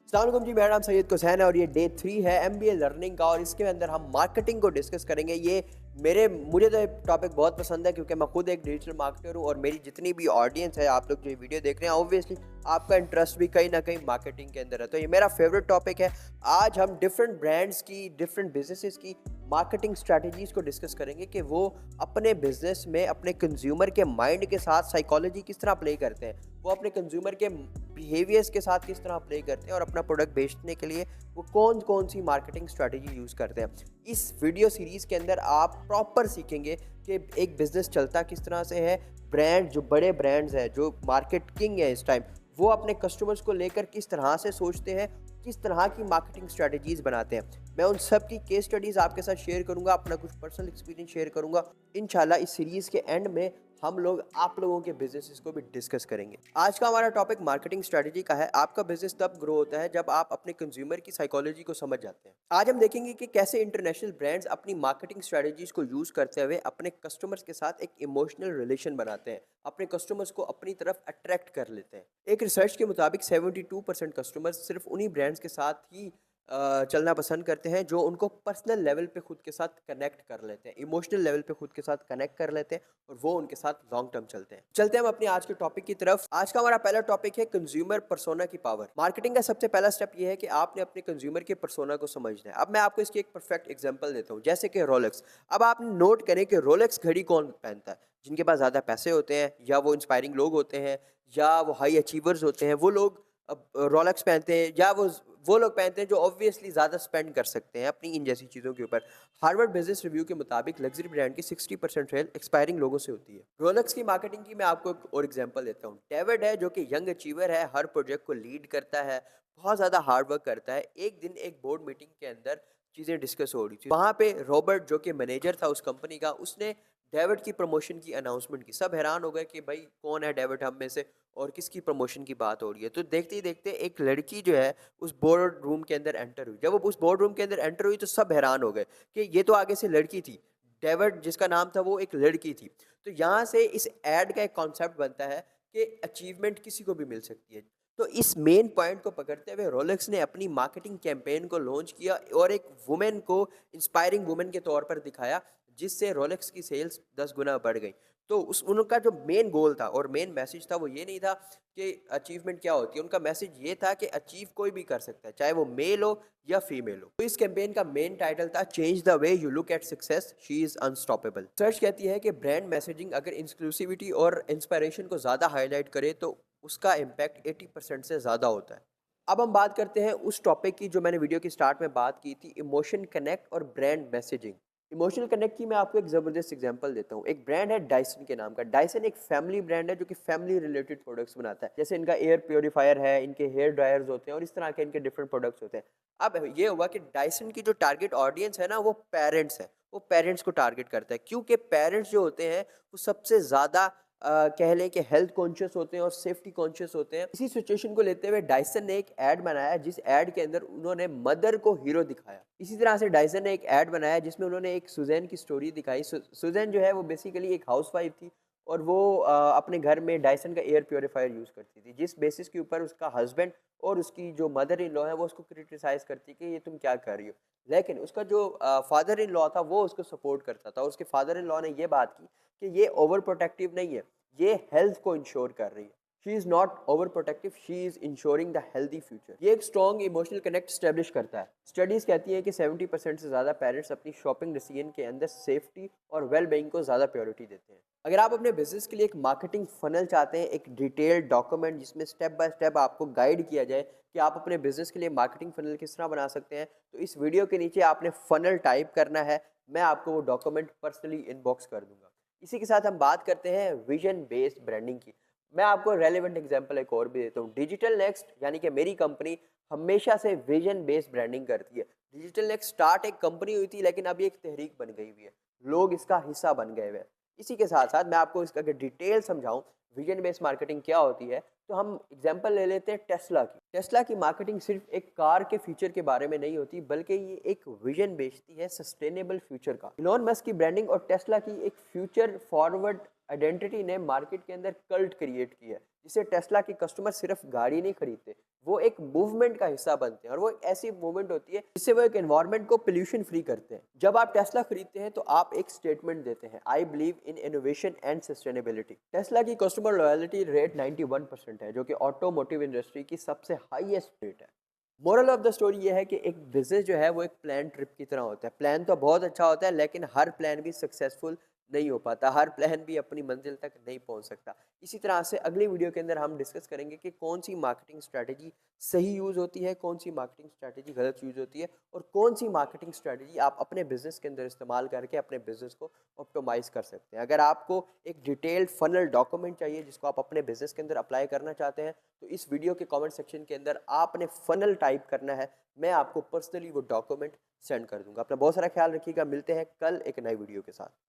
अस्सलाम वालेकुम जी, मेरा नाम सैयद हुसैन है और ये डे 3 है एमबीए लर्निंग का और इसके अंदर हम मार्केटिंग को डिस्कस करेंगे। मुझे तो ये टॉपिक बहुत पसंद है क्योंकि मैं खुद एक डिजिटल मार्केटर हूँ और मेरी जितनी भी ऑडियंस है, आप लोग जो ये वीडियो देख रहे हैं, ऑब्वियसली आपका इंटरेस्ट भी कहीं ना कहीं मार्केटिंग के अंदर है, तो ये मेरा फेवरेट टॉपिक है। आज हम डिफरेंट ब्रांड्स की, डिफरेंट बिजनेसेस की मार्केटिंग स्ट्रैटेजीज को डिस्कस करेंगे कि वो अपने बिजनेस में अपने कंज्यूमर के माइंड के साथ साइकोलॉजी किस तरह प्ले करते हैं, वो अपने कंज्यूमर के बिहेवियर्स के साथ किस तरह प्ले करते हैं और अपना प्रोडक्ट बेचने के लिए वो कौन कौन सी मार्केटिंग स्ट्रैटेजी यूज़ करते हैं। इस वीडियो सीरीज़ के अंदर आप प्रॉपर सीखेंगे कि एक बिज़नेस चलता किस तरह से है, ब्रांड जो बड़े ब्रांड्स हैं, जो मार्केट किंग है इस टाइम, वो अपने कस्टमर्स को लेकर किस तरह से सोचते हैं, किस तरह की मार्केटिंग स्ट्रैटेजीज़ बनाते हैं। मैं उन सब की केस स्टडीज़ आपके साथ शेयर करूंगा, अपना कुछ पर्सनल एक्सपीरियंस शेयर करूंगा। इंशाल्लाह इस सीरीज़ के एंड में हम लोग आप लोगों के बिजनेसेस को भी डिस्कस करेंगे। आज का हमारा टॉपिक मार्केटिंग स्ट्रैटेजी का है। आपका बिजनेस तब ग्रो होता है जब आप अपने कंज्यूमर की साइकोलॉजी को समझ जाते हैं। आज हम देखेंगे कि कैसे इंटरनेशनल ब्रांड्स अपनी मार्केटिंग स्ट्रैटेजीज को यूज करते हुए अपने कस्टमर्स के साथ एक इमोशनल रिलेशन बनाते हैं, अपने कस्टमर्स को अपनी तरफ अट्रैक्ट कर लेते हैं। एक रिसर्च के मुताबिक 72% कस्टमर्स सिर्फ उन्हीं ब्रांड्स के साथ ही चलना पसंद करते हैं जो उनको पर्सनल लेवल पे खुद के साथ कनेक्ट कर लेते हैं, इमोशनल लेवल पे खुद के साथ कनेक्ट कर लेते हैं और वो उनके साथ लॉन्ग टर्म चलते हैं। चलते हैं हम अपने आज के टॉपिक की तरफ। आज का हमारा पहला टॉपिक है कंज्यूमर पर्सोना की पावर। मार्केटिंग का सबसे पहला स्टेप ये है कि आपने अपने कंज्यूमर के पर्सोना को समझना है। अब मैं आपको इसकी एक परफेक्ट एग्जांपल देता हूँ, जैसे कि रोलेक्स। अब आपने नोट करें कि रोलेक्स घड़ी कौन पहनता है? जिनके पास ज़्यादा पैसे होते हैं, या वो इंस्पायरिंग लोग होते हैं, या वो हाई अचीवर्स होते हैं, वो लोग अब रोलेक्स पहनते हैं, या वो लोग पहनते हैं जो ऑब्वियसली ज़्यादा स्पेंड कर सकते हैं अपनी इन जैसी चीज़ों के ऊपर। हार्वर्ड बिजनेस रिव्यू के मुताबिक लग्जरी ब्रांड की 60% सेल एक्सपायरिंग लोगों से होती है। रोलेक्स की मार्केटिंग की मैं आपको एक और एग्जांपल देता हूँ। डेविड है जो कि यंग अचीवर है, हर प्रोजेक्ट को लीड करता है, बहुत ज़्यादा हार्ड वर्क करता है। एक दिन एक बोर्ड मीटिंग के अंदर चीज़ें डिस्कस हो रही थी, वहाँ पे रॉबर्ट जो कि मैनेजर था उस कंपनी का, उसने डेविड की प्रमोशन की अनाउंसमेंट की। सब हैरान हो गए कि भाई कौन है डेविड हम में से और किसकी प्रमोशन की बात हो रही है। तो देखते ही देखते एक लड़की जो है उस बोर्ड रूम के अंदर एंटर हुई। जब वो उस बोर्ड रूम के अंदर एंटर हुई तो सब हैरान हो गए कि ये तो आगे से लड़की थी। डेविड जिसका नाम था वो एक लड़की थी। तो यहाँ से इस एड का एक कॉन्सेप्ट बनता है कि अचीवमेंट किसी को भी मिल सकती है। तो इस मेन पॉइंट को पकड़ते हुए रोलेक्स ने अपनी मार्केटिंग कैंपेन को लॉन्च किया और एक वुमेन को इंस्पायरिंग वुमेन के तौर पर दिखाया, जिससे रोलेक्स की सेल्स 10 गुना बढ़ गई। तो उस उनका जो मेन गोल था और मेन मैसेज था वो ये नहीं था कि अचीवमेंट क्या होती है, उनका मैसेज ये था कि अचीव कोई भी कर सकता है, चाहे वो मेल हो या फीमेल हो। तो इस कैंपेन का मेन टाइटल था change the way you look at success, she is unstoppable. Search कहती है कि ब्रांड मैसेजिंग अगर इंक्लूसिविटी और इंस्पायरेशन को ज़्यादा हाईलाइट करे तो उसका इम्पैक्ट 80% से ज़्यादा होता है। अब हम बात करते हैं उस टॉपिक की जो मैंने वीडियो की स्टार्ट में बात की थी, इमोशन कनेक्ट और ब्रांड मैसेजिंग। इमोशनल कनेक्ट की मैं आपको एक ज़बरदस्त एग्जांपल देता हूँ। एक ब्रांड है डायसन के नाम का। डायसन एक फैमिली ब्रांड है जो कि फैमिली रिलेटेड प्रोडक्ट्स बनाता है। जैसे इनका एयर प्योरीफायर है, इनके हेयर ड्रायर्स होते हैं और इस तरह के इनके डिफरेंट प्रोडक्ट्स होते हैं। अब ये हुआ कि डायसन की जो टारगेट ऑडियंस है ना, वो पेरेंट्स है। वो पेरेंट्स को टारगेट करता है क्योंकि पेरेंट्स जो होते हैं वो सबसे ज़्यादा कह लें कि हेल्थ कॉन्शियस होते हैं और सेफ्टी कॉन्शियस होते हैं। इसी सिचुएशन को लेते हुए डायसन ने एक ऐड बनाया जिस ऐड के अंदर उन्होंने मदर को हीरो दिखाया। इसी तरह से डायसन ने एक ऐड बनाया जिसमें उन्होंने एक सुजैन की स्टोरी दिखाई। सुजैन जो है वो बेसिकली एक हाउसवाइफ थी और वो अपने घर में डायसन का एयर प्योरीफायर यूज़ करती थी, जिस बेसिस के ऊपर उसका हस्बैंड और उसकी जो मदर इन लॉ है वो उसको क्रिटिसाइज़ करती कि ये तुम क्या कर रही हो। लेकिन उसका जो फादर इन लॉ था वो उसको सपोर्ट करता था। उसके फादर इन लॉ ने ये बात की कि ये ओवर प्रोटेक्टिव नहीं है, ये हेल्थ को इंश्योर कर रही है। She is not over protective, she is ensuring the healthy future. ये एक स्ट्रॉन्ग इमोशनल कनेक्ट स्टैब्लिश करता है। स्टडीज़ कहती हैं कि 70% से ज़्यादा पेरेंट्स अपनी शॉपिंग डिसीजन के अंदर सेफ्टी और वेल बीइंग को ज़्यादा प्रायोरिटी देते हैं। अगर आप अपने बिजनेस के लिए एक मार्केटिंग फनल चाहते हैं, एक डिटेल्ड डॉक्यूमेंट जिसमें स्टेप बाय स्टेप आपको गाइड किया जाए कि आप अपने बिजनेस के लिए मार्केटिंग फनल किस तरह बना सकते हैं, तो इस वीडियो के नीचे आपने फनल टाइप करना है। मैं आपको वो डॉक्यूमेंट पर्सनली इनबॉक्स कर दूंगा। इसी के साथ हम बात करते हैं विजन बेस्ड ब्रांडिंग की। मैं आपको रेलेवेंट एग्जांपल एक और भी देता हूँ। डिजिटल नेक्स्ट यानी कि मेरी कंपनी हमेशा से विजन बेस्ड ब्रांडिंग करती है। डिजिटल नेक्स्ट स्टार्ट एक कंपनी हुई थी लेकिन अभी एक तहरीक बन गई हुई है, लोग इसका हिस्सा बन गए हुए हैं। इसी के साथ साथ मैं आपको इसका अगर डिटेल समझाऊं विजन बेस्ड मार्केटिंग क्या होती है, तो हम एग्जांपल ले लेते हैं टेस्ला की। टेस्ला की मार्केटिंग सिर्फ एक कार के फीचर के बारे में नहीं होती, बल्कि ये एक विजन बेचती है सस्टेनेबल फ्यूचर का। इलॉन मस्क की ब्रांडिंग और टेस्ला की एक फ्यूचर फॉरवर्ड आइडेंटिटी ने मार्केट के अंदर कल्ट क्रिएट की है, जिससे टेस्ला के कस्टमर सिर्फ गाड़ी नहीं खरीदते, वो एक मूवमेंट का हिस्सा बनते हैं और वो एक ऐसी मूवमेंट होती है जिससे वो एक एनवायरनमेंट को पोल्यूशन फ्री करते हैं। जब आप टेस्ला खरीदते हैं तो आप एक स्टेटमेंट देते हैं, I believe in innovation and sustainability. Tesla की कस्टमर लॉयल्टी रेट 91% है, जो कि ऑटोमोटिव इंडस्ट्री की सबसे हाईएस्ट रेट है। मोरल ऑफ द स्टोरी ये है कि एक बिजनेस जो है वो एक प्लान ट्रिप की तरह होता है। प्लान तो बहुत अच्छा होता है, लेकिन हर प्लान भी सक्सेसफुल नहीं हो पाता, हर प्लान भी अपनी मंजिल तक नहीं पहुंच सकता। इसी तरह से अगली वीडियो के अंदर हम डिस्कस करेंगे कि कौन सी मार्केटिंग स्ट्रैटेजी सही यूज़ होती है, कौन सी मार्केटिंग स्ट्रैटेजी गलत यूज़ होती है, और कौन सी मार्केटिंग स्ट्रैटेजी आप अपने बिजनेस के अंदर इस्तेमाल करके अपने बिजनेस को ऑप्टिमाइज़ कर सकते हैं। अगर आपको एक डिटेल्ड फनल डॉक्यूमेंट चाहिए जिसको आप अपने बिजनेस के अंदर अप्लाई करना चाहते हैं, तो इस वीडियो के कमेंट सेक्शन के अंदर आपने फनल टाइप करना है, मैं आपको पर्सनली वो डॉक्यूमेंट सेंड कर दूंगा। अपना बहुत सारा ख्याल रखिएगा, मिलते हैं कल एक नई वीडियो के साथ।